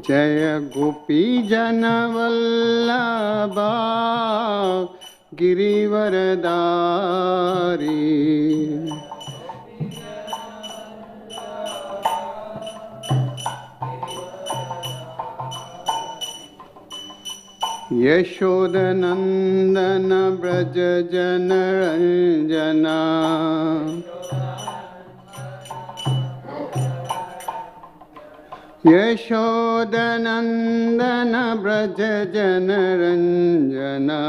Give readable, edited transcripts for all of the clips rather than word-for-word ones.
जय गोपी जन वल्लभा गिरिवरदारी। यशोदनंदन ब्रज जन रंजना। यशोदनंदन ब्रज जन रंजना।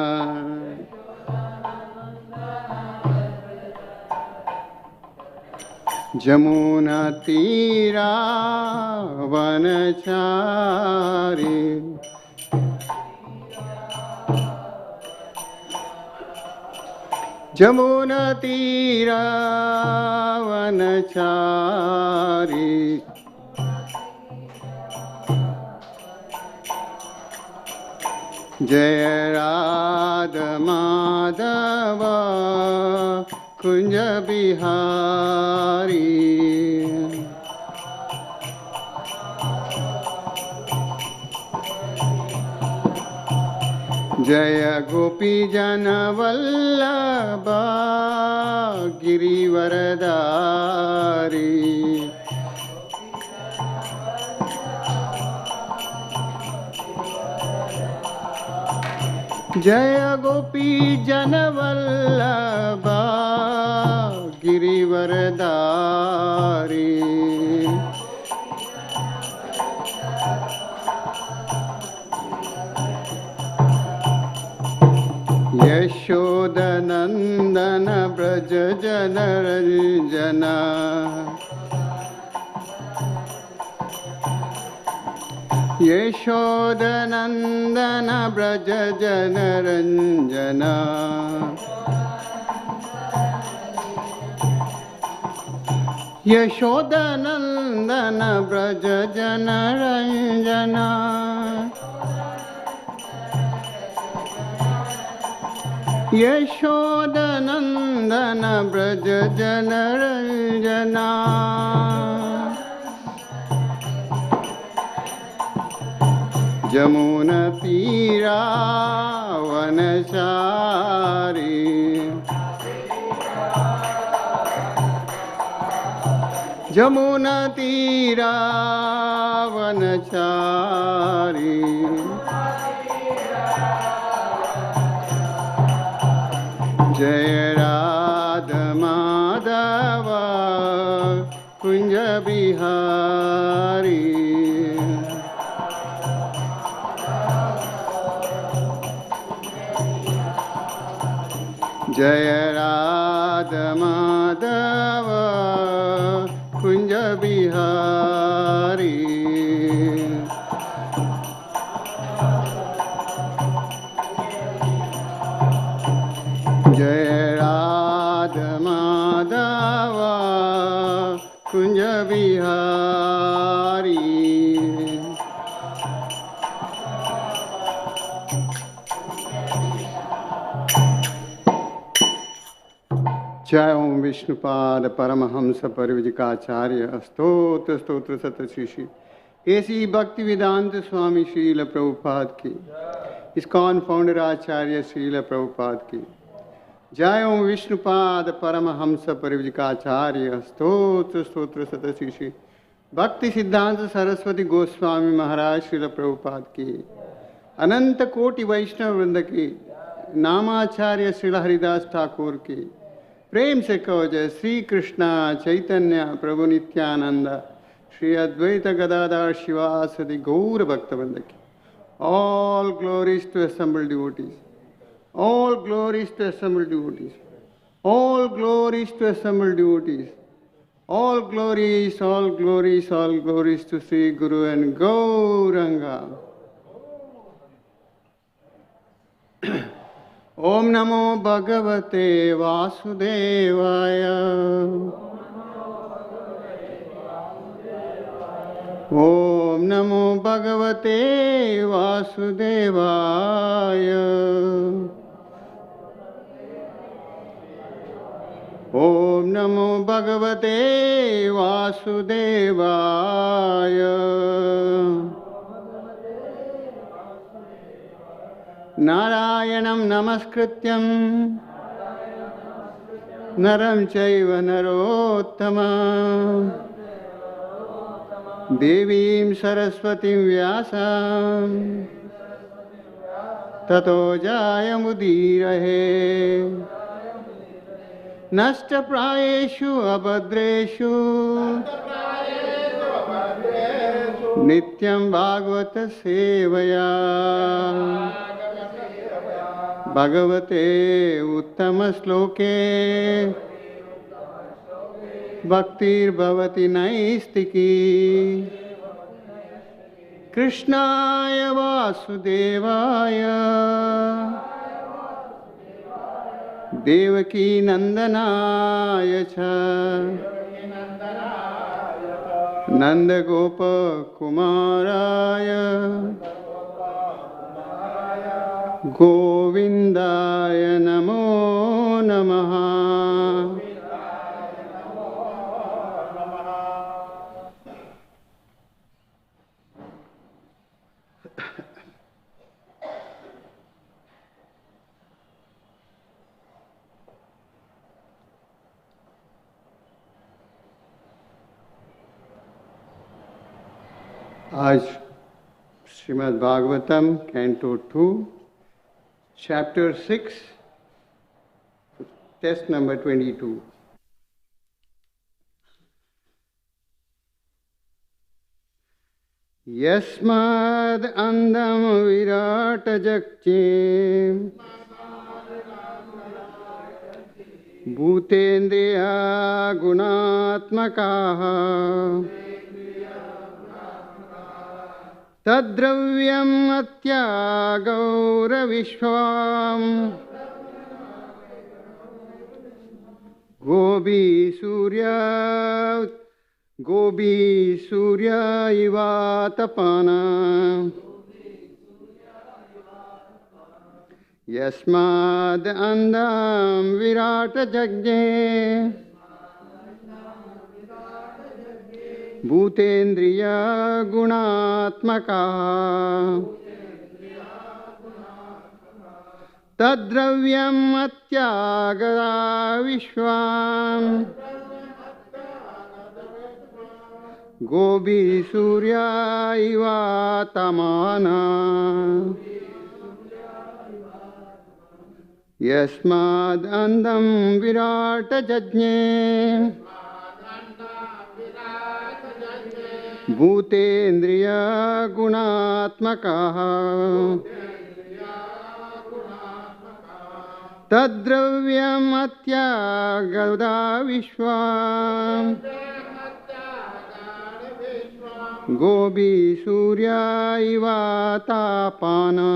जमुना तीरा वनचारी। जमुना तीरा वनचारी। जय राधा माधव कुंज बिहारी। जय गोपी जन वल्लभा गिरिवरदारी। जय गोपी जन वल्लभा गिरिवरदारी। यशोदनंदन ब्रज जन रंजना। यशोदनंदन ब्रज जन रंजना। यशोदनंदन ब्रज जन रंजना। यशोदनंदन ब्रज जन रंजना। जमुना तीरा वनचारी। जमुना तीरा वनचारी। जय राधा माधव कुंज बिहारी। जय राधा माधव कुंज बिहारी। जय राधा माधव कुंज बिहारी। जय ओम विष्णुपाद परमहंस परिव्राजकाचार्य स्तोत्र स्तोत्र सतशिषि ऐसी भक्ति वेदांत स्वामी श्रील प्रभुपाद की। इस्कॉन फाउंडर आचार्य श्रील प्रभुपाद की। जय ओम विष्णुपाद परमहंस परिव्राजकाचार्य स्तोत्र स्तोत्र सतशिषि भक्ति सिद्धांत सरस्वती गोस्वामी महाराज श्रील प्रभुपाद की। अनंत कोटि वैष्णव वृंद की। नामाचार्य श्रील हरिदास ठाकुर की। प्रेम से कहो जय श्री कृष्णा चैतन्य प्रभु नित्यानंद श्री अद्वैत गदाधर शिवासदि गौर भक्तवृंद की। All glories to assembled devotees. All glories to assembled devotees. All glories to assembled devotees. All glories, all glories, all glories to Sri Guru and Gauranga. Om Namo Bhagavate Vasudevaya. Om Namo Bhagavate Vasudevaya. ॐ नमो भगवते वासुदेवाय। नारायणं नमस्कृत्यं नरं चैव नरोत्तमं देवीं सरस्वतीं व्यासं ततो जायमुदीरये। नष्टप्रायेषु अभद्रेषु नित्यं भागवत सेवया भगवते उत्तमश्लोके भक्तिर्भवति नैष्टिकी। कृष्णाय वासुदेवाय देवकी नंदनाय च नंदगोपकुमाराय गोविंदाय नमो नमः। आज Shrimad Bhagavatam canto 2 chapter 6 text number 22। यस्माद् अंधं विराट जगति भूतेन्द्रिया गुणात्मकाः तद्द्रव्यम् अत्यागौरविश्वम् गोबी सूर्य इवातपाना। यस्माद् अंधं विराट जज्ञे भूतेन्द्रिया गुणात्मकाः तद्द्रव्यम् अत्यागता विश्वम् गोबी सूर्य इवातमाना। यस्माद् अंधं विराट जज्ञे भूतेन्द्रिया गुणात्मकाः तद्द्रव्यम् अत्यागता विश्वम् गोबी सूर्य इवातपाना।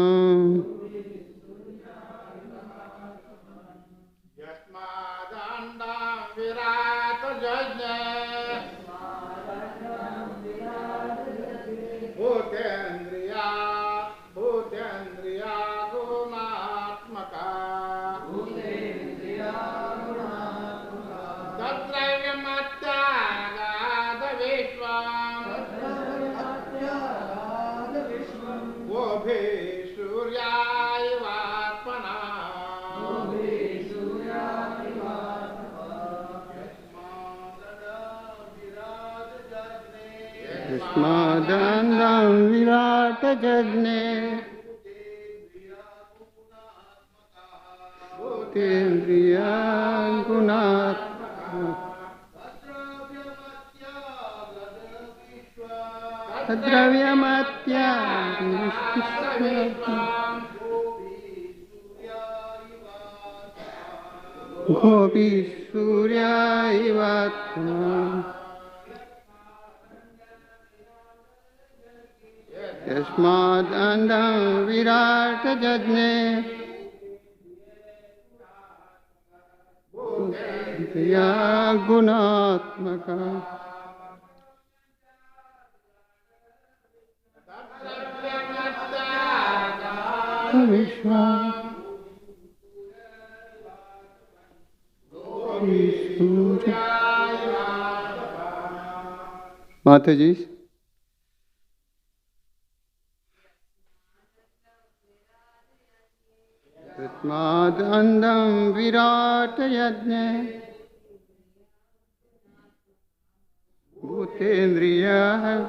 यस्मादन्धं विराट जज्ञे भूतेन्द्रिया गुणात्मकाः तद्द्रव्यमत्यागता गोपी सूर्य इवात्मा। यस्माद् अंधं विराट जज्ञे भूतेन्द्रिया गुणात्मकाः विश्वम् Mataji. Tatmad andam virat yajne bhutendriya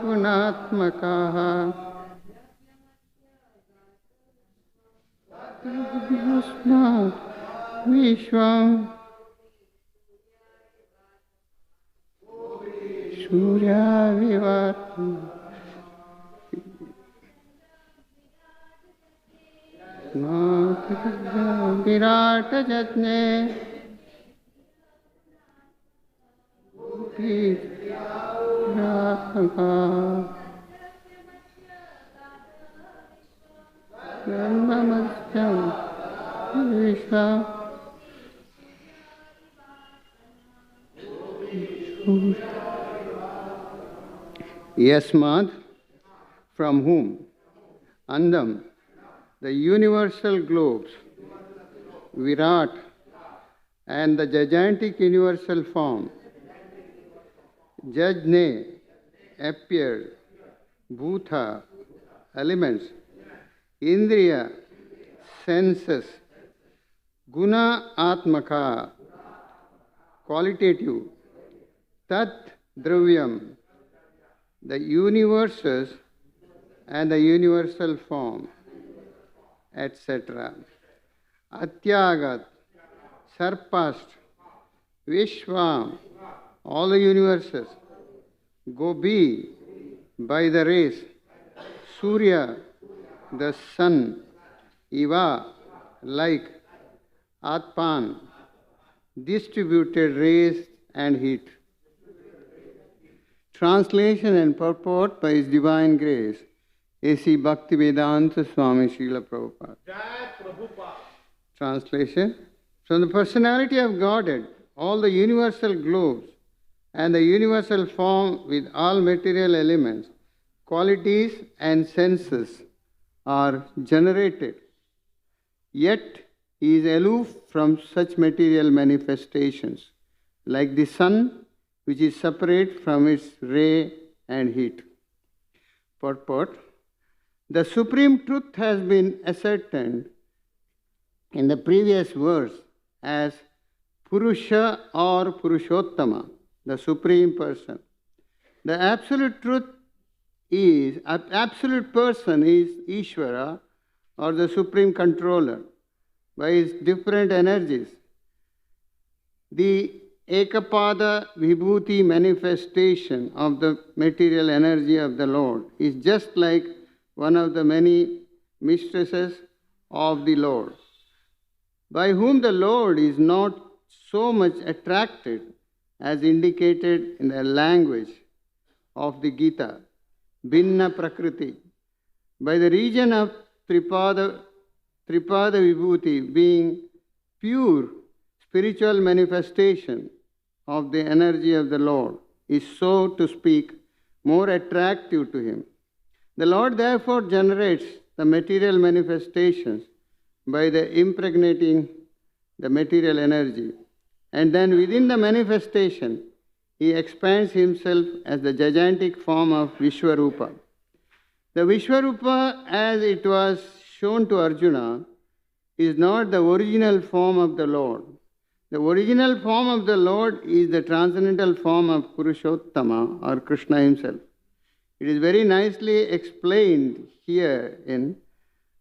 gunatmakaha Yasmat Vishwam Surya Vivat Virat Jatne Yasmad, from whom? Andam, the universal globes, Virat, and the gigantic universal form, Jajne, appeared, Bhuta, elements, Indriya, senses, Guna Atmaka, qualitative, Tat Dravyam, the universes and the universal form, etc. Atyagat, surpassed, Vishwam, all the universes, Gobi, by the rays, Surya, the sun, Iva, like, Atpan, distributed rays and heat. Translation and purport by His Divine Grace, A.C. Bhaktivedanta Swami Srila Prabhupada. Translation. From the personality of Godhead, all the universal globes and the universal form with all material elements, qualities and senses are generated. Yet He is aloof from such material manifestations, like the sun, which is separate from its ray and heat. Purport. The supreme truth has been ascertained in the previous verse as Purusha or Purushottama, the Supreme Person. The absolute truth is, absolute person is Ishvara or the Supreme Controller by his different energies. The Ekapada Vibhuti manifestation of the material energy of the Lord is just like one of the many mistresses of the Lord, by whom the Lord is not so much attracted as indicated in the language of the Gita, Binna Prakriti, by the region of Tripada Vibhuti being pure spiritual manifestation of the energy of the Lord, is so to speak more attractive to him. The Lord therefore generates the material manifestations by the impregnating the material energy, and then within the manifestation he expands himself as the gigantic form of Vishwarupa. The Vishwarupa, as it was shown to Arjuna, is not the original form of the Lord. The original form of the Lord is the transcendental form of Purushottama or Krishna himself. It is very nicely explained here in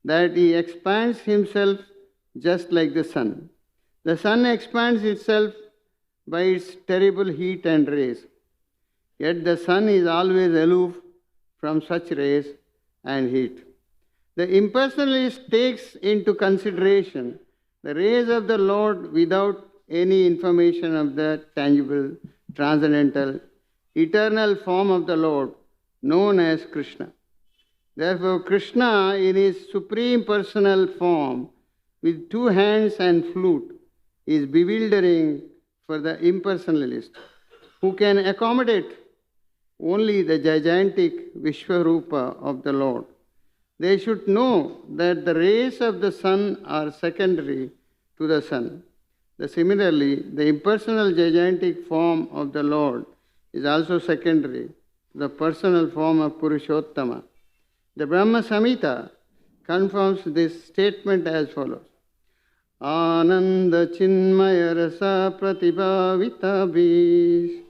that he expands himself just like the sun. The sun expands itself by its terrible heat and rays. Yet the sun is always aloof from such rays and heat. The impersonalist takes into consideration the rays of the Lord without any information of the tangible, transcendental, eternal form of the Lord, known as Krishna. Therefore, Krishna, in his supreme personal form, with 2 hands and flute, is bewildering for the impersonalist, who can accommodate only the gigantic Vishwarupa of the Lord. They should know that the rays of the sun are secondary to the sun. Similarly, the impersonal gigantic form of the Lord is also secondary to the personal form of Purushottama. The Brahma Samhita confirms this statement as follows. Ananda Chinmaya Rasa Pratibhavita Bhish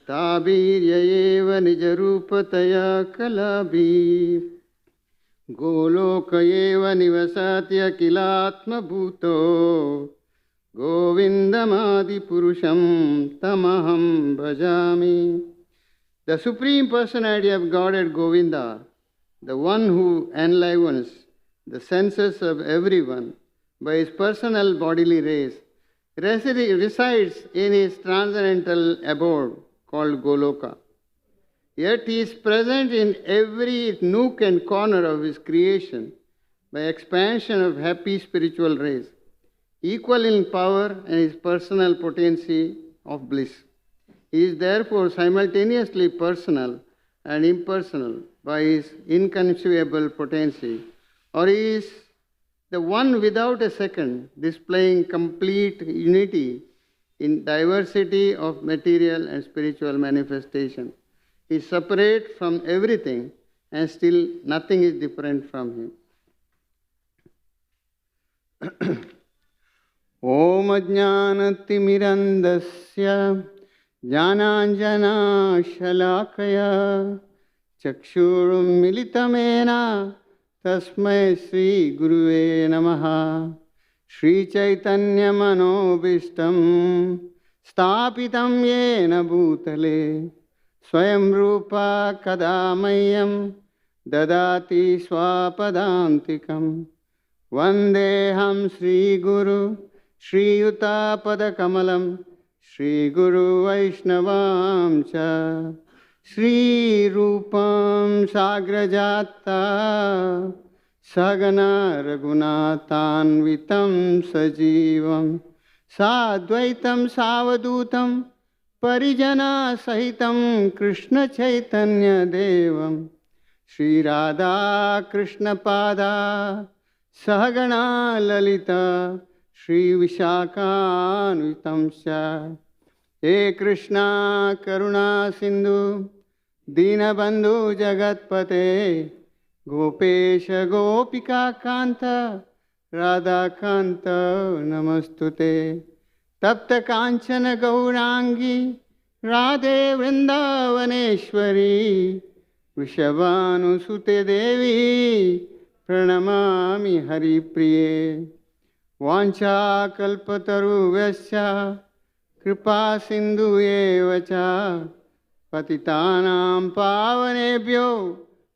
Tabirya Eva Nijarupataya Kalabhi Goloka Eva Nivasatya Kilatma Bhuto Govindamadi Purusham Tamaham Bhajami. The Supreme Personality of Godhead Govinda, the one who enlivens the senses of everyone by his personal bodily rays, resides in his transcendental abode called Goloka. Yet he is present in every nook and corner of his creation by expansion of happy spiritual rays, equal in power and his personal potency of bliss. He is therefore simultaneously personal and impersonal by his inconceivable potency, or he is the one without a second, displaying complete unity in diversity of material and spiritual manifestation. He is separate from everything and still nothing is different from him. Om Ajnanatimirandasya Jnananjana Shalakaya Chakshurum Militamena Tasmai Sri Guruve Namaha Sri Chaitanya Manobishtam Stapitam Yena Bhutale Swayam Rupa Kadamayam Dadati Swapadantikam Vandeham Sri Guru Sri Yuta Padakamalam Sri Guru Vaishnavam Cha Sri Rupam Sagrajata Sagana Raghunathanvitam Sajivam Sadvaitam Savadutam Parijana Sahitam Krishna Chaitanya Devam Sri Radha Krishna Pada Sahagana Lalita Shri Vishakhanvitam Sya He Krishna Karuna Sindhu Dinabandhu Jagatpate Gopesha Gopika Kanta Radha Kanta Namastute Tapta Kanchana Gaurangi Radhe Vrindavaneshwari Vishavanu Sute Devi Pranamami Hari Priye Vancha Kalpataru Vyasya Kripa Sindhu Evacha Patitanam Pavanebhyo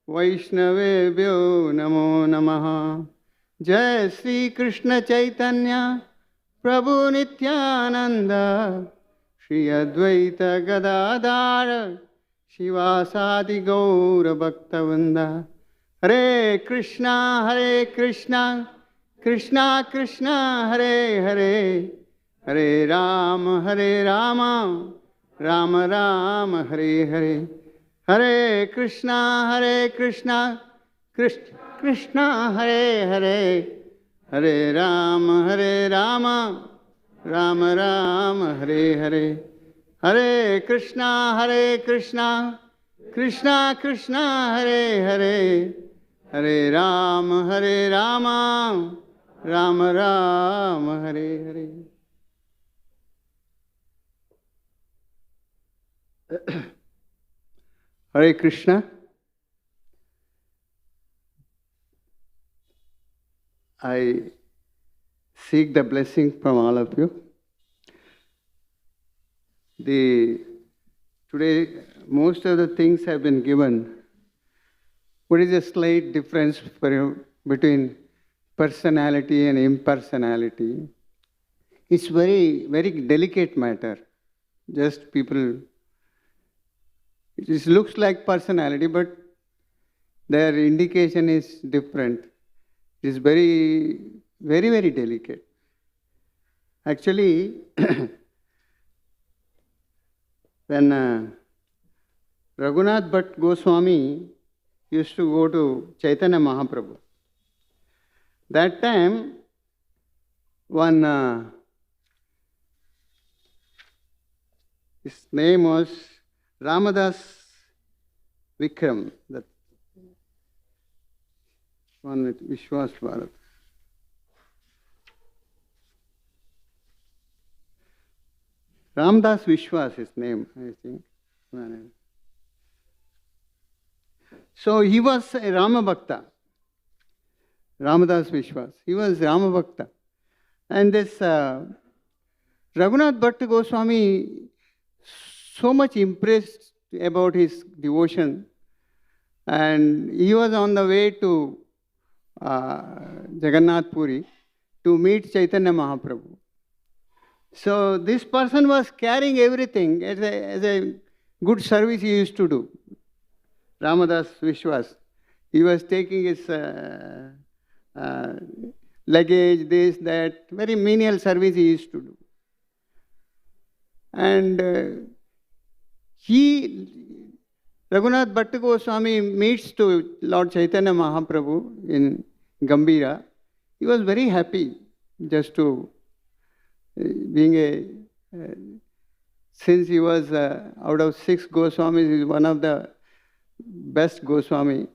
Vaishnavebhyo Namo Namaha Jai Sri Krishna Chaitanya Prabhu Nityananda Shri Advaita Gadadhara Shivasadi Gaura Bhaktavanda Hare Krishna Krishna Krishna Hare Hare Hare Rama Rama Rama Hare Hare Hare Krishna Krishna Krishna Hare Hare Hare Rama Rama Rama Hare Hare Hare Krishna Krishna Krishna Hare Hare Hare Rama Rama Rama Hare Hare. Hare Krishna. I seek the blessing from all of you. Today, most of the things have been given. What is a slight difference between personality and impersonality? It's very, very delicate matter. Just people, it just looks like personality, but their indication is different. It is very, very, very delicate. Actually, when Raghunath Bhatt Goswami used to go to Chaitanya Mahaprabhu, that time one His name was Ramadas Vikram. That one with Vishwas Bharat. Ramdas Vishwas, his name, I think. So he was a Rama Bhakta. Ramadas Vishwas. He was Rama Bhakta. And this Raghunath Bhatta Goswami so much impressed about his devotion, and he was on the way to Jagannath Puri to meet Chaitanya Mahaprabhu. So this person was carrying everything as a good service he used to do. Ramadas Vishwas. He was taking his luggage, this, that, very menial service he used to do. And Raghunath Bhatta Goswami meets to Lord Chaitanya Mahaprabhu in Gambhira. He was very happy just to being since he was out of 6 Goswamis, he is one of the best Goswami.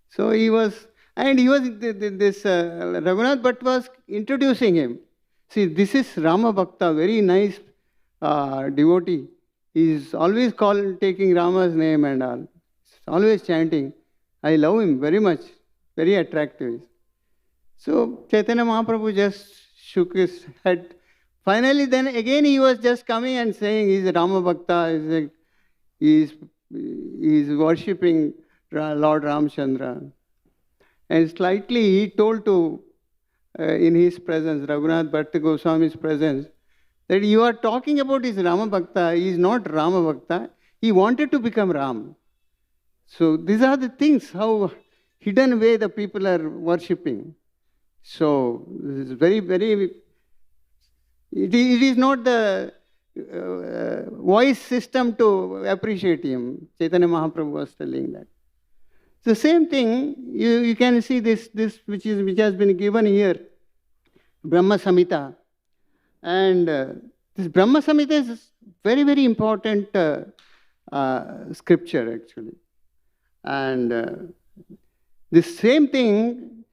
So he was, this Raghunath Bhatt was introducing him. See, this is Rama Bhakta, very nice devotee. He is always taking Rama's name and all. Always chanting. I love him very much. Very attractive. So Chaitanya Mahaprabhu just shook his head. Finally, then again he was just coming and saying he is Rama Bhakta, he is worshipping Lord Ramchandra. And slightly he told to, in his presence, Raghunath Bhatta Goswami's presence, that you are talking about his Rama Bhakta. He is not Rama Bhakta. He wanted to become Ram. So these are the things, how hidden way the people are worshipping. So this is very, very... It is not the voice system to appreciate him. Chaitanya Mahaprabhu was telling that. The same thing, you can see this which has been given here, Brahma Samhita. And this Brahma Samhita is very, very important scripture actually. And the same thing,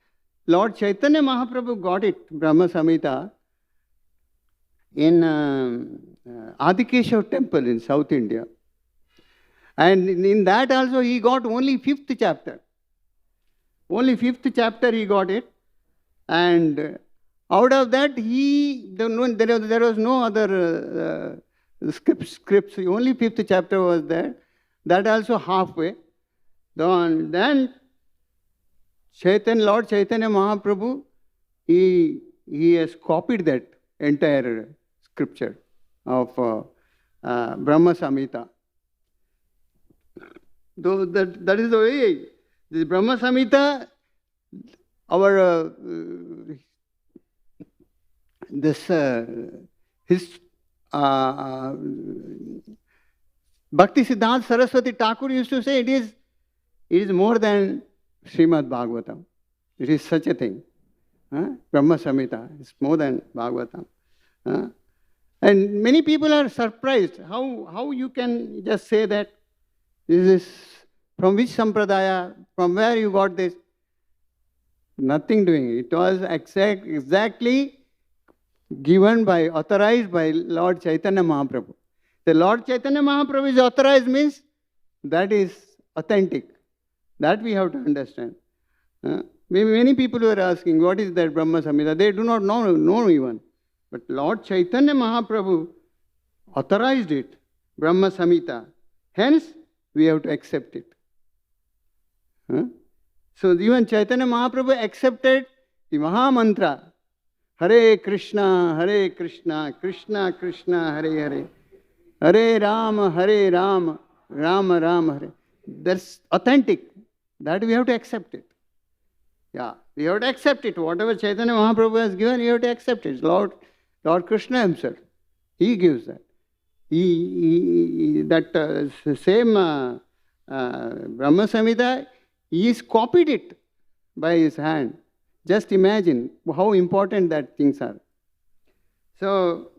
Lord Chaitanya Mahaprabhu got it, Brahma Samhita, in Adikeshava temple in South India. And in that also he got only 5th chapter. Only 5th chapter he got it. And out of that there was no other scripts. Only 5th chapter was there. That also halfway. Then Lord Chaitanya Mahaprabhu, he has copied that entire scripture of Brahma Samhita. Though that is the way. The Brahma Samhita, his Bhakti Siddhanta Saraswati Thakur used to say it is more than Srimad Bhagavatam. It is such a thing. Brahma Samhita is more than Bhagavatam. And many people are surprised how you can just say that this is from which sampradaya, from where you got this. Nothing doing. It was exactly given authorized by Lord Chaitanya Mahaprabhu. The Lord Chaitanya Mahaprabhu is authorized means that is authentic. That we have to understand. Many people were asking, what is that Brahma Samhita? They do not know even. But Lord Chaitanya Mahaprabhu authorized it, Brahma Samhita. Hence, we have to accept it. So even Chaitanya Mahaprabhu accepted the Maha Mantra. Hare Krishna, Krishna Krishna, Hare Hare. Hare Rama, Rama Rama, Hare. That's authentic. That we have to accept it. Yeah, we have to accept it. Whatever Chaitanya Mahaprabhu has given, you have to accept it. Lord Krishna himself, he gives that. Same Brahma Samhita, he has copied it by his hand. Just imagine how important that things are. So,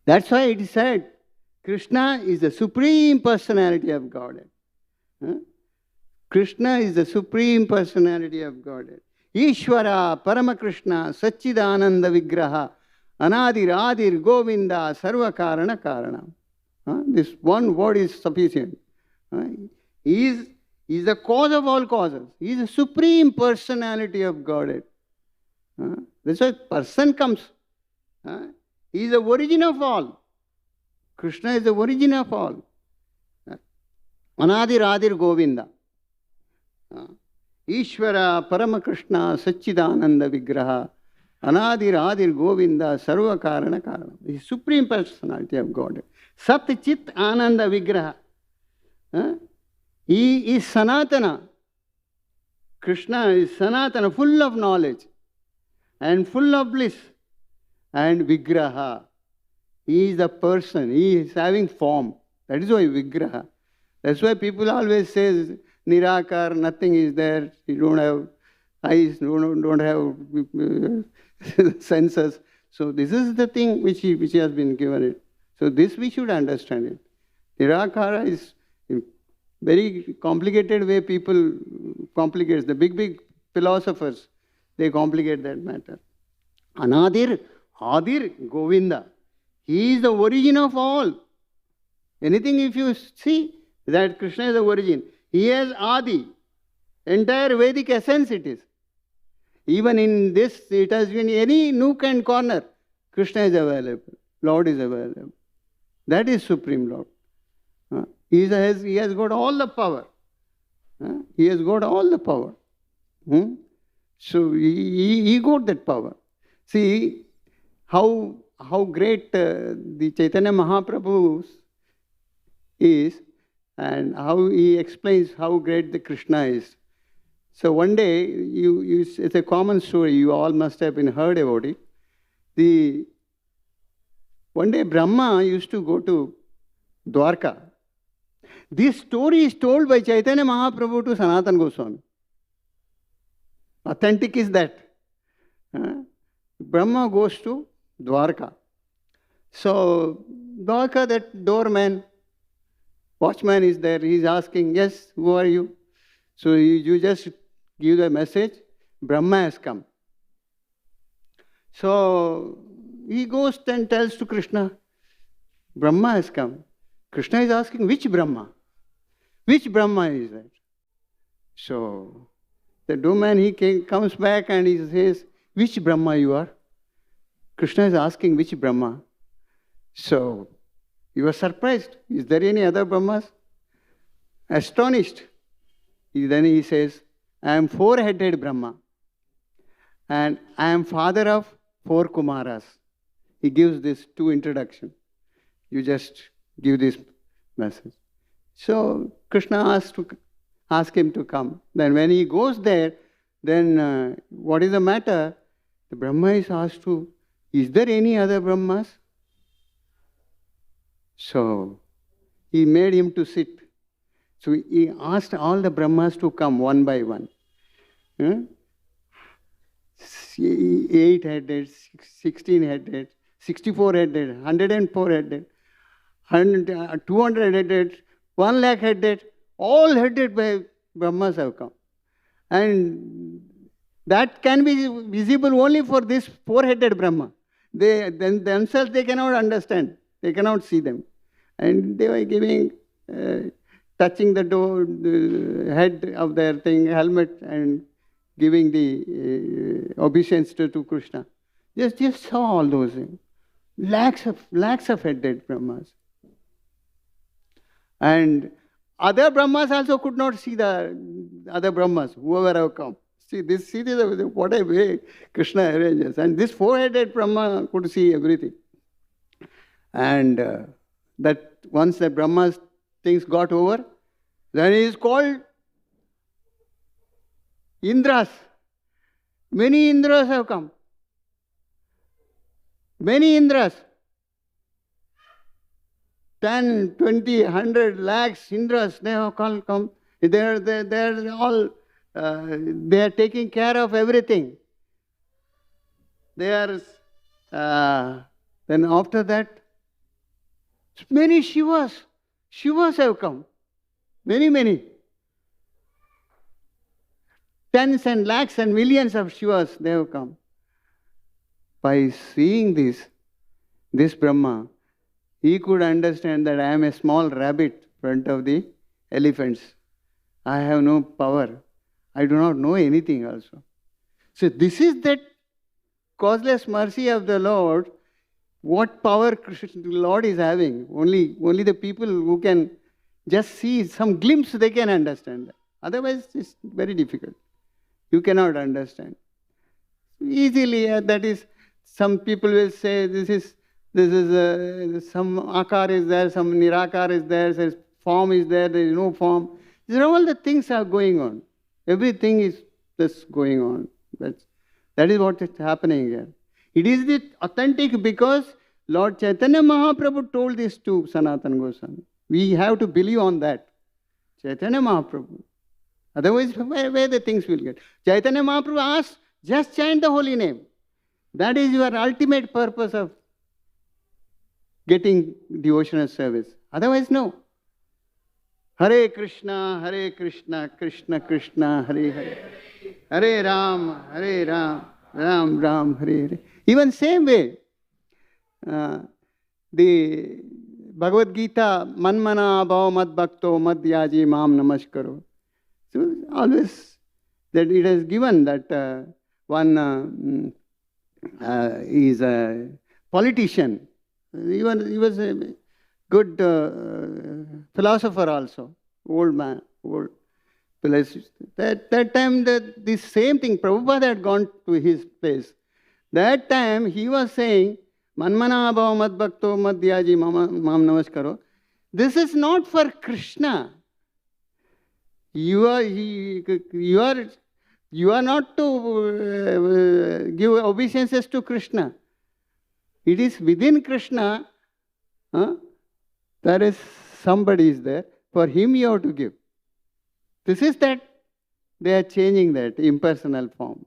that's why it is said, Krishna is the Supreme Personality of Godhead. Krishna is the Supreme Personality of Godhead. Ishvara, Paramakrishna, Satchidananda Vigraha, Anadir, Adir, Govinda, Sarva Karana Karana. This one word is sufficient. He is the cause of all causes. He is the Supreme Personality of Godhead. That's why person comes. He is the origin of all. Krishna is the origin of all. Anadir, Adir, Govinda. Ishvara, Paramakrishna, Satchidananda Vigraha, Anadir, Adir, Govinda, Sarva Karana Karana. The Supreme Personality of Godhead. Sat Chit Ananda Vigraha. He is Sanatana. Krishna is Sanatana, full of knowledge and full of bliss. And Vigraha. He is the person. He is having form. That is why Vigraha. That's why people always say, Nirakar, nothing is there. You don't have eyes, don't have senses. So this is the thing which has been given it. So this we should understand it. Nirakara is very complicated way people complicate. The big philosophers, they complicate that matter. Anadir, Adir, Govinda. He is the origin of all. Anything if you see that Krishna is the origin. He has Adi. Entire Vedic essence it is. Even in this, it has been any nook and corner. Krishna is available. Lord is available. That is Supreme Lord. He has got all the power. He has got all the power. So he got that power. See how great the Chaitanya Mahaprabhu is, and how he explains how great the Krishna is. So one day, it's a common story, you all must have been heard about it. One day Brahma used to go to Dwarka. This story is told by Chaitanya Mahaprabhu to Sanatana Goswami. Authentic is that. Brahma goes to Dwarka. So Dwarka, that doorman, watchman is there. He's asking, yes, who are you? So you just give the message, Brahma has come. So he goes and tells to Krishna, Brahma has come. Krishna is asking, which Brahma? Which Brahma is that? So the doorman, comes back and he says, which Brahma you are? Krishna is asking, which Brahma? So you are surprised. Is there any other Brahmas? Astonished. Then he says, I am four-headed Brahma. And I am father of 4 Kumaras. He gives this 2 introduction. You just give this message. So Krishna asked him to come. Then when he goes there, then what is the matter? The Brahma is asked to, is there any other Brahmas? So he made him to sit. So he asked all the Brahmas to come one by one. 8-headed, 16-headed, 64-headed, 104-headed, 200-headed, 1 lakh-headed, all headed by Brahmas have come. And that can be visible only for this 4-headed Brahma. Themselves they cannot understand. They cannot see them. And they were giving, touching the door, the head of their thing, helmet, and giving the obeisance to Krishna. Just saw all those things. Lakhs of headed Brahmas. And other Brahmas also could not see the other Brahmas, whoever have come. See what a way Krishna arranges. And this 4-headed Brahma could see everything. And that once the Brahma's things got over, then he is called Indras. Many Indras have come. Many Indras. 10, 20, 100 lakhs Indras, they have come. They're all, they are taking care of everything. They are, then after that, Many Shivas have come. Many. Tens and lakhs and millions of Shivas, they have come. By seeing this Brahma, he could understand that I am a small rabbit in front of the elephants. I have no power. I do not know anything also. So this is that causeless mercy of the Lord. What power the Lord is having. Only the people who can just see some glimpse, they can understand that. Otherwise, it's very difficult. You cannot understand. Easily, that is, some people will say this is some akar is there, some nirakar is there, form is there is no form. These are all the things are going on. Everything is just going on. That is what is happening here. It is the authentic because Lord Chaitanya Mahaprabhu told this to Sanatana Goswami. We have to believe on that. Chaitanya Mahaprabhu. Otherwise, where the things will get? Chaitanya Mahaprabhu asked, just chant the holy name. That is your ultimate purpose of getting devotional service. Otherwise, no. Hare Krishna, Krishna Krishna, Hare Hare. Hare Ram, Ram Ram, Hare Hare. Even same way, the Bhagavad Gita, Manmana Bhava Mad Bhakto Mad Yaji Mam Namaskaro. So always that it has given that one is a politician. He was a good philosopher also, old man, old philosopher. That time this same thing, Prabhupada had gone to his place. That time he was saying, Manmana Bhava Mad Bhakto Mad Yaji Mam Namaskaro. This is not for Krishna. You are not to give obeisances to Krishna. It is within Krishna. There is somebody is there. For him you have to give. This is that they are changing that impersonal form.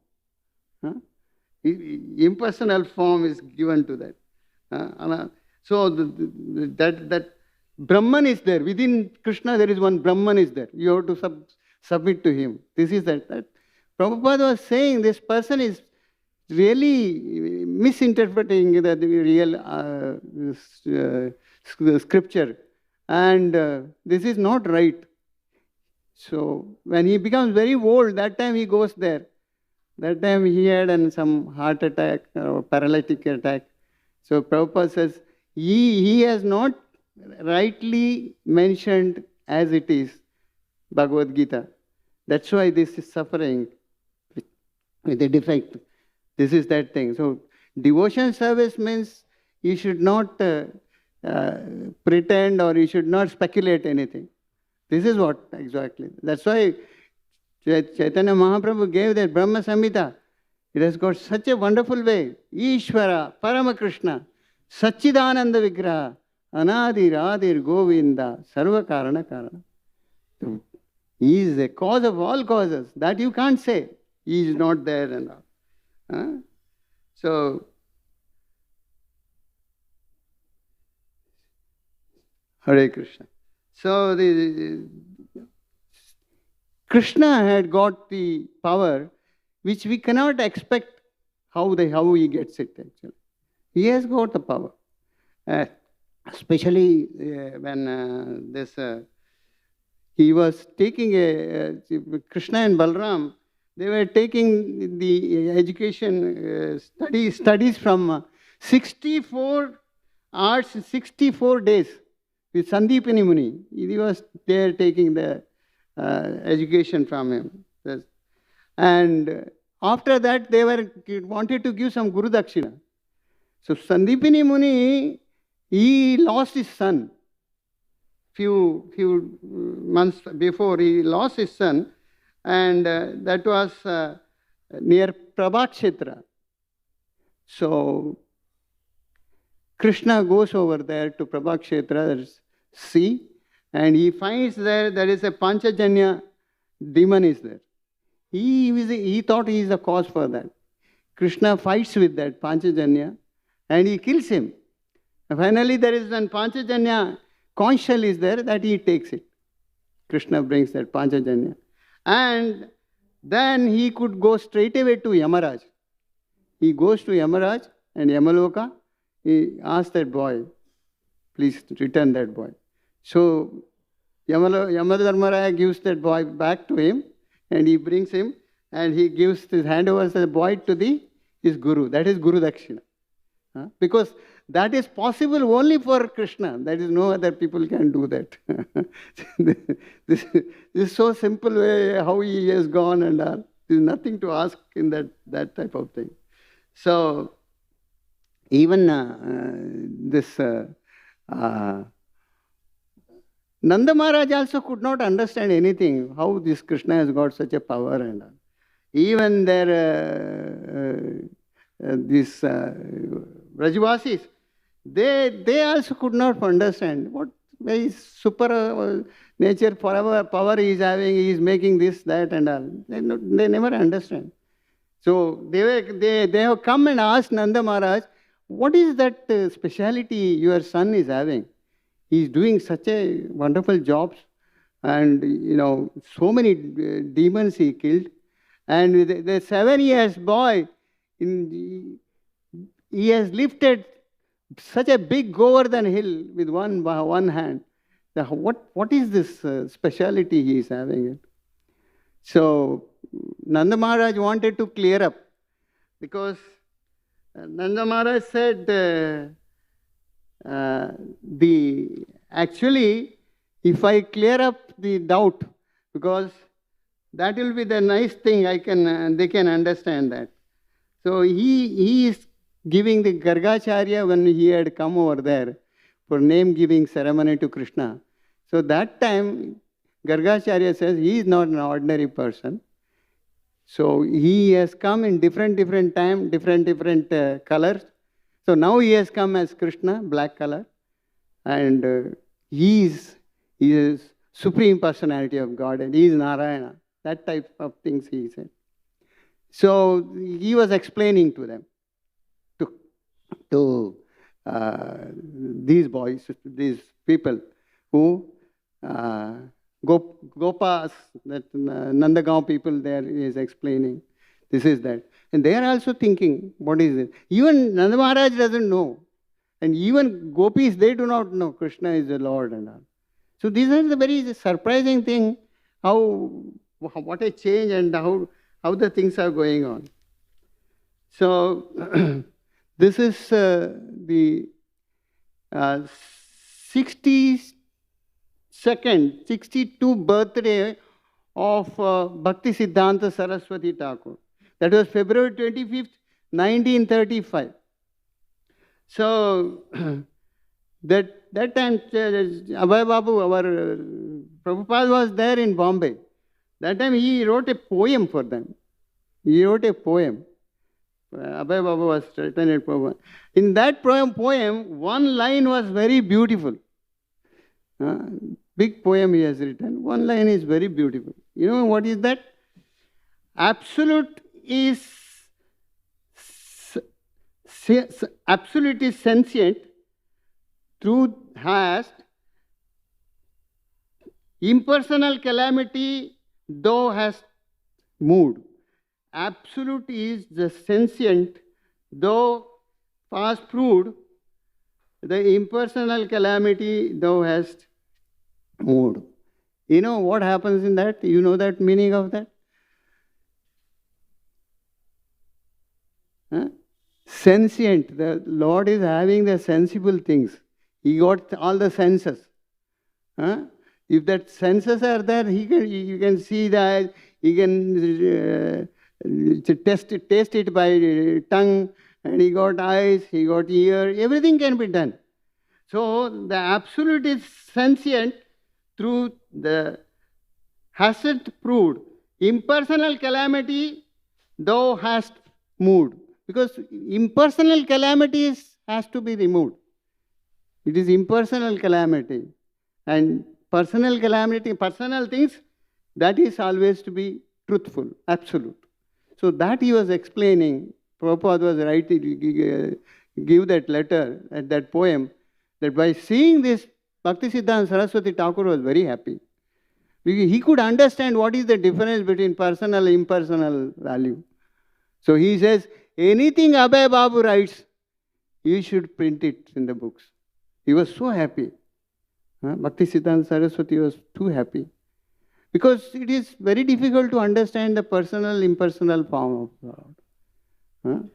Impersonal form is given to that. So that Brahman is there. Within Krishna there is one Brahman is there. You have to submit to him. This is that. Prabhupada was saying this person is really misinterpreting the real scripture. And this is not right. So when he becomes very old, that time he goes there. That time he had some heart attack or paralytic attack. So Prabhupada says, he has not rightly mentioned as it is Bhagavad Gita. That's why this is suffering with a defect. This is that thing. So devotion service means you should not pretend or you should not speculate anything. This is what exactly. That's why Chaitanya Mahaprabhu gave that Brahma Samhita. It has got such a wonderful way. Ishvara, Parama Krishna, Satchidananda Vigraha, Anadi Radhir Govinda, Sarva Karana Karana. He is the cause of all causes. That you can't say. He is not there and all. So, Hare Krishna. So, Krishna had got the power which we cannot expect how he gets it actually. He has got the power. Especially when he was taking Krishna and Balram, they were taking the education studies from 64 hours, 64 days with Sandipani Muni. He was there taking the education from him. And after that, they wanted to give some Guru Dakshina. So Sandipani Muni, he lost his son. Few months before, he lost his son. And that was near Prabhakshetra. So Krishna goes over there to Prabhakshetra, that is sea, and he finds there is a Panchajanya demon is there. He thought he is the cause for that. Krishna fights with that Panchajanya and he kills him. And finally, there is one Panchajanya conch shell is there that he takes it. Krishna brings that Panchajanya. And then he could go straight away to Yamaraj. He goes to Yamaraj and Yamaloka. He asks that boy, please return that boy. So Yamadharmaraya gives that boy back to him, and he brings him, and he gives his hand over the boy to his guru. That is Guru Dakshina. Because that is possible only for Krishna. That is, no other people can do that. This is so simple way how he has gone and all. There is nothing to ask in that type of thing. So even this Nanda Maharaj also could not understand anything, how this Krishna has got such a power and all. Even these Brajvasis, they also could not understand what very super nature power he is having, he is making this, that and all. They never understand. So they have come and asked Nanda Maharaj, what is that speciality your son is having? He is doing such a wonderful job, and so many demons he killed. And the 7 years boy, he has lifted such a big Govardhan hill with one hand. What is this speciality he is having? So Nanda Maharaj wanted to clear up, because Nanda Maharaj said, actually, if I clear up the doubt, because that will be the nice thing, they can understand that. So he is giving the Gargacharya when he had come over there for name-giving ceremony to Krishna. So that time, Gargacharya says he is not an ordinary person. So he has come in different time, different colors. So now he has come as Krishna, black color, and he is supreme personality of God, and he is Narayana. That type of things he said. So he was explaining to them, to these boys, these people who Gopas, that Nandagaon people there, he is explaining. This is that. And they are also thinking, what is it? Even Nanda Maharaj doesn't know. And even gopis, they do not know Krishna is the Lord and all. So these are the very surprising thing, what a change and how the things are going on. So this is the 62 birthday of Bhakti Siddhanta Saraswati Thakur. That was February 25th, 1935. So that time Abhay Babu, our Prabhupada, was there in Bombay. That time he wrote a poem for them. He wrote a poem. Abhay Babu was written a poem. In that poem, one line was very beautiful. Big poem he has written. One line is very beautiful. You know what is that? Absolute is sentient. Truth has. Impersonal calamity, thou hast moved. Absolute is the sentient, though past proved. The impersonal calamity thou hast moved. You know what happens in that? You know that meaning of that? Sentient. The Lord is having the sensible things. He got all the senses. If that senses are there, you can see the eyes, he can taste it by tongue, and he got eyes, he got ear, everything can be done. So the absolute is sentient through the hasn't proved. Impersonal calamity thou hast moved. Because impersonal calamity has to be removed. It is impersonal calamity. And personal calamity, personal things, that is always to be truthful, absolute. So that he was explaining. Prabhupada was give that letter, at that poem, that by seeing this, Bhaktisiddhanta Saraswati Thakur was very happy. He could understand what is the difference between personal and impersonal value. So he says, anything Abhay Babu writes, you should print it in the books. He was so happy. Bhaktisiddhanta Saraswati was too happy. Because it is very difficult to understand the personal, impersonal form of God.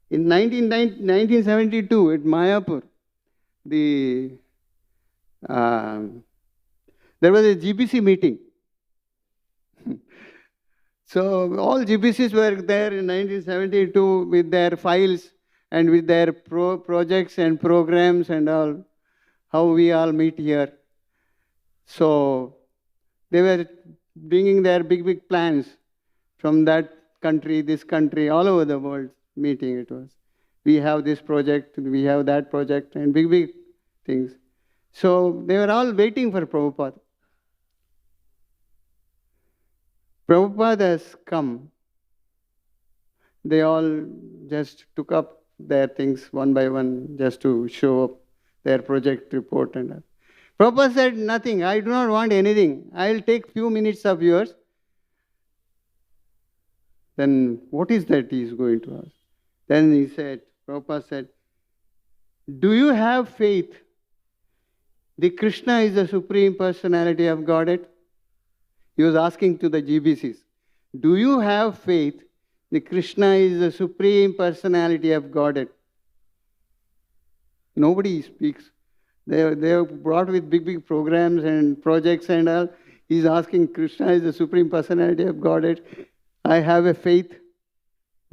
In 1972, at Mayapur, there was a GBC meeting. So all GBCs were there in 1972 with their files and with their projects and programs and all, how we all meet here. So they were bringing their big plans from that country, this country, all over the world meeting it was. We have this project, we have that project, and big things. So they were all waiting for Prabhupada. Prabhupada has come. They all just took up their things one by one just to show up their project report and all. Prabhupada said, nothing, I do not want anything. I will take few minutes of yours. Then what is that he is going to ask? Then he said, Prabhupada said, do you have faith? The Krishna is the Supreme Personality of Godhead. He was asking to the GBCs, do you have faith? The Krishna is the Supreme Personality of Godhead. Nobody speaks. They are brought with big programs and projects and all. He's asking, Krishna is the Supreme Personality of Godhead. I have a faith.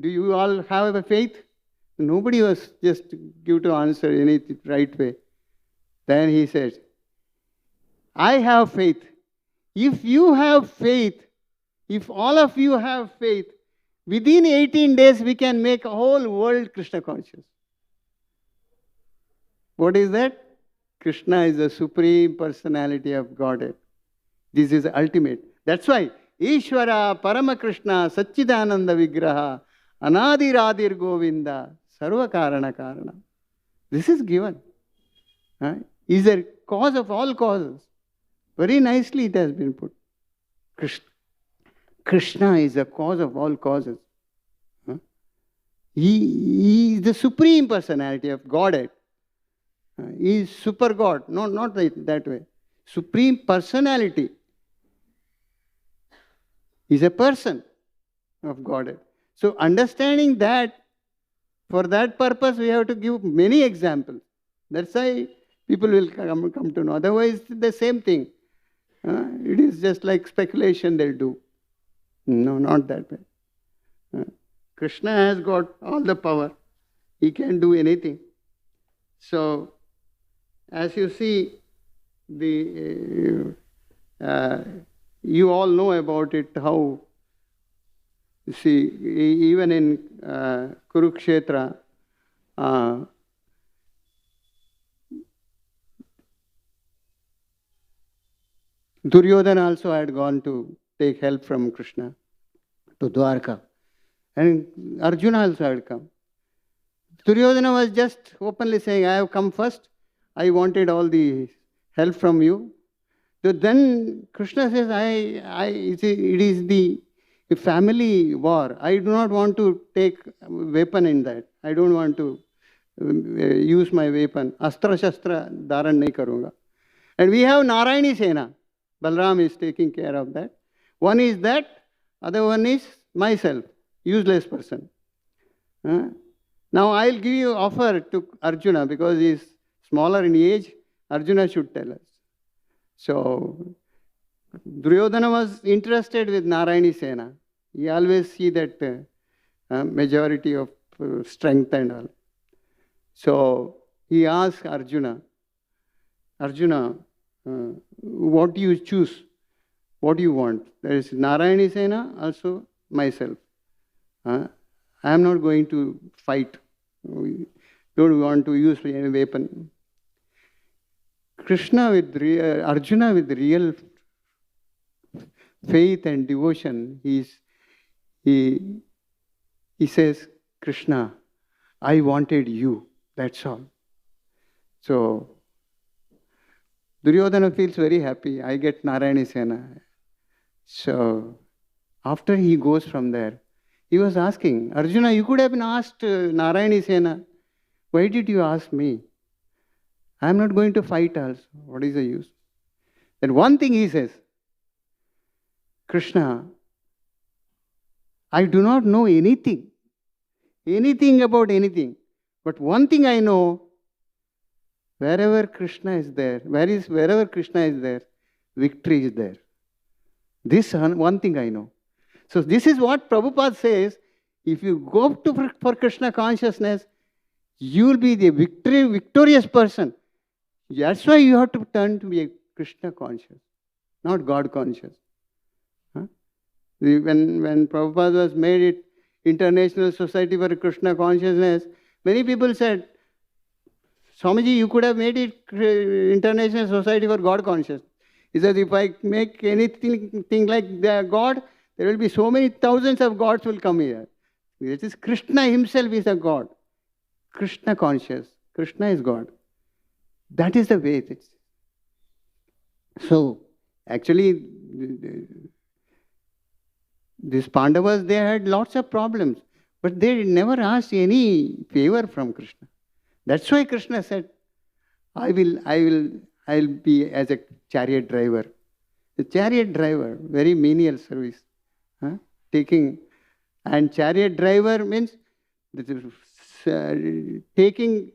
Do you all have a faith? Nobody was just give to answer any right way. Then he said, I have faith. If you have faith, if all of you have faith, within 18 days we can make a whole world Krishna conscious. What is that? Krishna is the Supreme Personality of Godhead. This is ultimate. That's why Ishvara Parama Krishna Satchidananda Vigraha Anadiradir Govinda Sarva Karana Karana. This is given. Is a cause of all causes. Very nicely it has been put. Krishna is the cause of all causes. He is the Supreme Personality of Godhead. He is super God. No, not that way. Supreme Personality. He is a person of Godhead. So understanding that, for that purpose we have to give many examples. That's why people will come to know. Otherwise it's the same thing. It is just like speculation they'll do. No, not that way. Krishna has got all the power. He can do anything. So, as you see, you all know about it, how, you see, even in Kurukshetra, Duryodhana also had gone to take help from Krishna to Dwarka. And Arjuna also had come. Duryodhana was just openly saying, I have come first. I wanted all the help from you. So then Krishna says, it is the family war. I do not want to take weapon in that. I don't want to use my weapon. Astra Shastra Dharan nahi karunga. And we have Narayani Sena. Balram is taking care of that. One is that, other one is myself, useless person. Now I'll give you offer to Arjuna because he is smaller in age. Arjuna should tell us. So Duryodhana was interested with Narayani Sena. He always see that majority of strength and all. So he asked Arjuna, what do you choose? What do you want? There is Narayani Sena, also myself. I am not going to fight. Don't want to use any weapon. Arjuna with real faith and devotion, he says, Krishna, I wanted you. That's all. So, Duryodhana feels very happy. I get Narayani Sena. So, after he goes from there, he was asking, Arjuna, you could have been asked Narayani Sena. Why did you ask me? I am not going to fight also. What is the use? Then one thing he says, Krishna, I do not know anything about anything. But one thing I know, wherever Krishna is there, wherever Krishna is there, victory is there. This one thing I know. So this is what Prabhupada says. If you go for Krishna consciousness, you will be the victorious person. That's why you have to turn to be a Krishna conscious, not God conscious. Huh? When Prabhupada was made it International Society for Krishna Consciousness, many people said, Swamiji, you could have made it International Society for God Consciousness. He said, if I make anything like God, there will be so many thousands of gods will come here. This is Krishna himself is a God. Krishna conscious. Krishna is God. That is the way it is. So, actually, these Pandavas, they had lots of problems, but they never asked any favor from Krishna. That's why Krishna said, I'll be as a chariot driver. The chariot driver, very menial service. And chariot driver means taking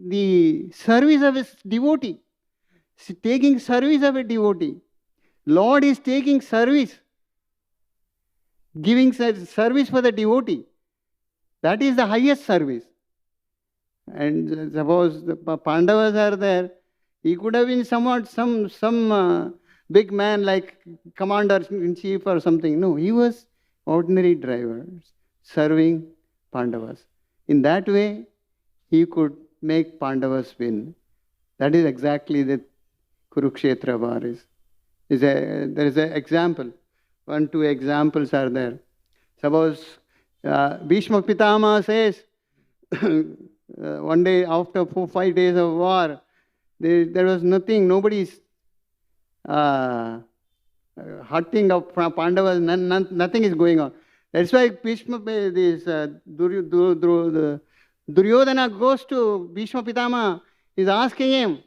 the service of a devotee. Taking service of a devotee. Lord is taking service. Giving service for the devotee. That is the highest service. And suppose the Pandavas are there, he could have been somewhat some big man like commander-in-chief or something. No, he was ordinary driver serving Pandavas. In that way, he could make Pandavas win. That is exactly the Kurukshetra war is. There is an example. 1-2 examples are there. Suppose Bhishma Pitama says, one day after 4-5 days of war, there was nothing, nobody's hurting of Pandavas, nothing is going on. That's why Duryodhana goes to Bhishma Pitama, is asking him,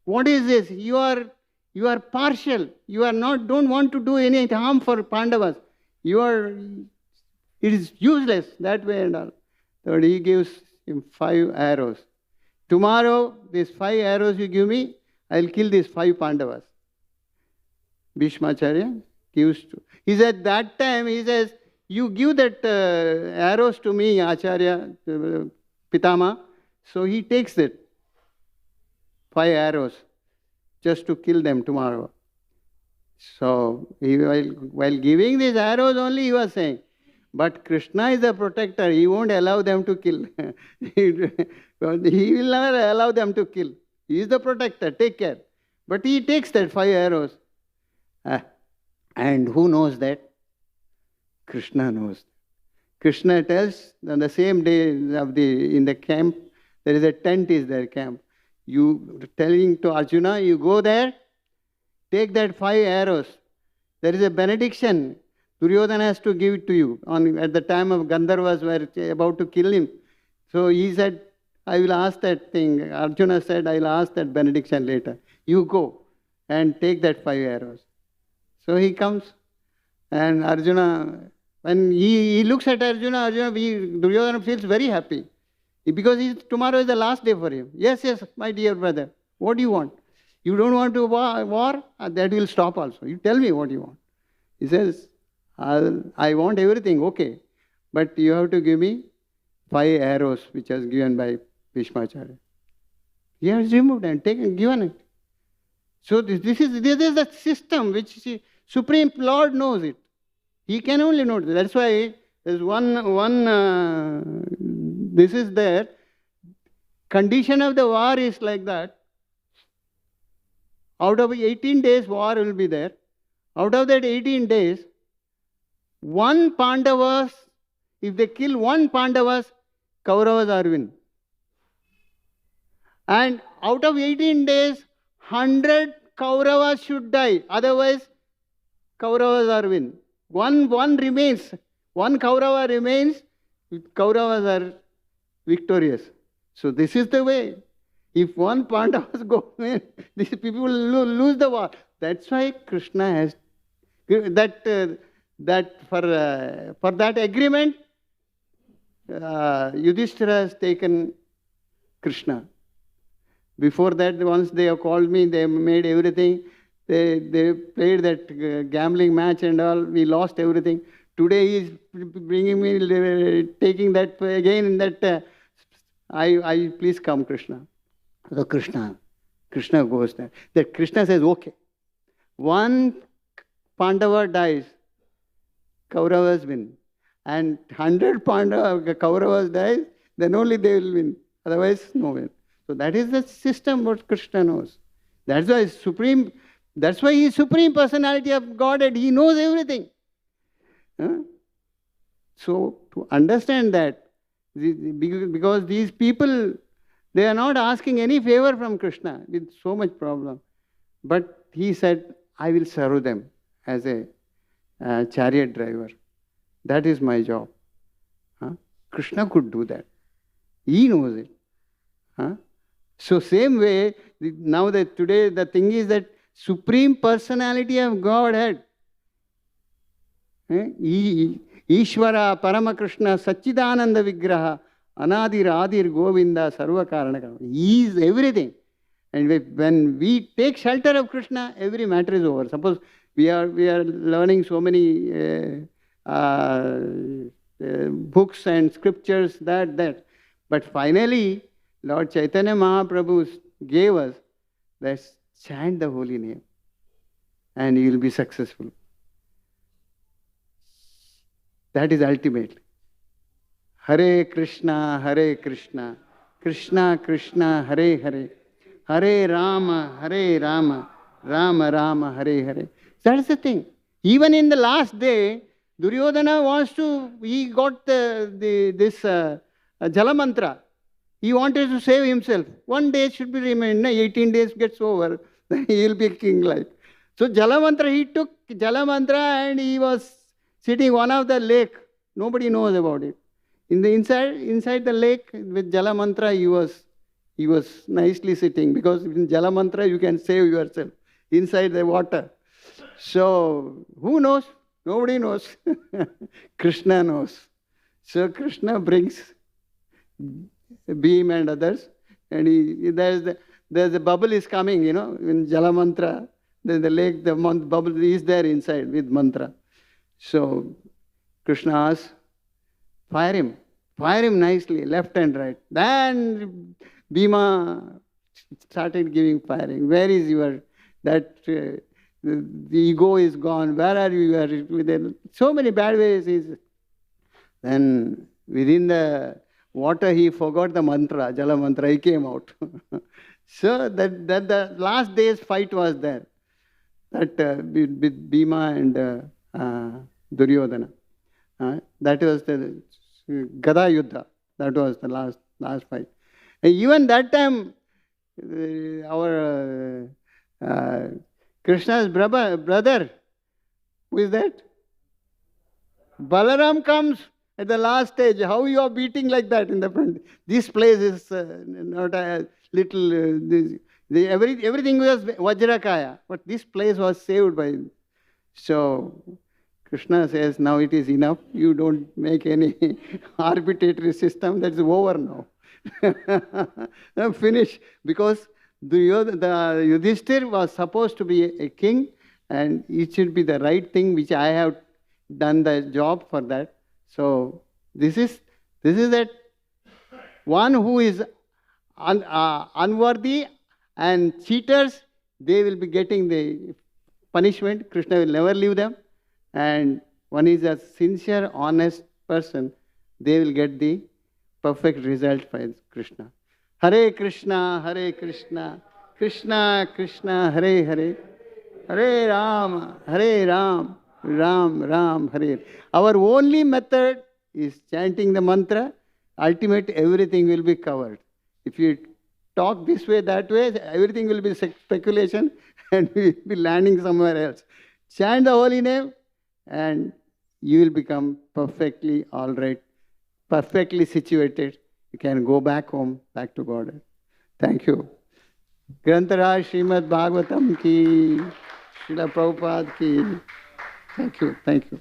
what is this? You are partial. You are not, don't want to do any harm for Pandavas. It is useless that way and all. So he gives him 5 arrows. Tomorrow, these 5 arrows you give me, I'll kill these 5 Pandavas. Bhishmacharya gives to. He said that time, he says, you give that arrows to me, Acharya, Pitama. So he takes it, 5 arrows, just to kill them tomorrow. So while giving these arrows only, he was saying, but Krishna is the protector. He won't allow them to kill. He will never allow them to kill. He is the protector. Take care. But he takes that 5 arrows. And who knows that? Krishna knows. Krishna tells on the same day in the camp, there is a tent is there, camp. You telling to Arjuna, you go there, take that 5 arrows. There is a benediction. Duryodhana has to give it to you. At the time of Gandharvas were about to kill him. So he said, I will ask that thing. Arjuna said, I will ask that benediction later. You go and take that 5 arrows. So he comes and Arjuna, when he looks at Arjuna, Duryodhana feels very happy. Because tomorrow is the last day for him. Yes, my dear brother. What do you want? You don't want to war? That will stop also. You tell me what you want. He says, I want everything, okay. But you have to give me 5 arrows which was given by Bhishmacharya. He has removed and given it. So this is the system which Supreme Lord knows it. He can only know it. That's why there's this is there. Condition of the war is like that. Out of 18 days, war will be there. Out of that 18 days, 1 Pandavas, if they kill 1 Pandavas, Kauravas are win. And out of 18 days, 100 Kauravas should die. Otherwise, Kauravas are win. One remains. One Kaurava remains. Kauravas are victorious. So this is the way. If one Pandavas go, these people will lose the war. That's why Krishna has that for that agreement, Yudhishthira has taken Krishna. Before that, once they have called me, they made everything. They played that gambling match and all. We lost everything. Today he is bringing me, taking that again in that. I please come, Krishna. So Krishna goes there. That Krishna says, okay. One Pandava dies, Kauravas win. And 100 Kauravas dies, then only they will win. Otherwise, no win. So that is the system what Krishna knows. That's why he is Supreme Personality of Godhead. He knows everything. So to understand that, because these people, they are not asking any favor from Krishna with so much problem. But he said, I will serve them as a chariot driver. That is my job. Krishna could do that. He knows it. So same way, now that today the thing is that Supreme Personality of Godhead, Ishvara, Paramakrishna, Satchidananda Vigraha, Anadir, Adir, Govinda, Sarva Karanaka. He is everything. And when we take shelter of Krishna, every matter is over. Suppose we are learning so many books and scriptures, that. But finally, Lord Chaitanya Mahaprabhu gave us that chant the holy name and you will be successful. That is ultimately. Hare Krishna, Krishna Krishna, Hare Hare, Hare Rama, Rama Rama, Hare Hare. That's the thing. Even in the last day, Duryodhana he got this Jala mantra. He wanted to save himself. One day should be remained. 18 days gets over. Then he will be king like. So Jala mantra, he took Jala mantra and he was sitting one of the lake. Nobody knows about it. Inside the lake with Jala mantra, he was nicely sitting, because in Jala mantra you can save yourself inside the water. So who knows? Nobody knows. Krishna knows. So Krishna brings Bhim and others, and there's a bubble is coming, in Jala mantra. Then the lake, the bubble is there inside with mantra. So Krishna asks, fire him nicely, left and right. Then Bhima started giving firing. Where is the ego is gone. Where are you? Within so many bad ways. Then within the water he forgot the mantra, Jala mantra, he came out. So that the last day's fight was there. That with Bhima and Duryodhana. That was the Gada Yuddha. That was the last fight. And even that time, our Krishna's brother, who is that? Balaram comes at the last stage. How you are beating like that in the front? This place is not a little. Everything was Vajrakaya, but this place was saved by. So Krishna says, now it is enough. You don't make any arbitrary system. That's over now. Now finish. Because the Yudhishthir was supposed to be a king, and it should be the right thing, which I have done the job for that. So this is that one who is unworthy and cheaters, they will be getting the punishment. Krishna will never leave them. And one is a sincere, honest person, they will get the perfect result by Krishna. Hare Krishna, Krishna Krishna, Hare Hare, Hare Ram, Ram Ram, Hare. Our only method is chanting the mantra, ultimately everything will be covered. If you talk this way, that way, everything will be speculation and we will be landing somewhere else. Chant the holy name and you will become perfectly all right, perfectly situated. You can go back home, back to God. Thank you. Grantaraj Srimad Bhagavatam ki, Srila Prabhupada ki. Thank you, thank you.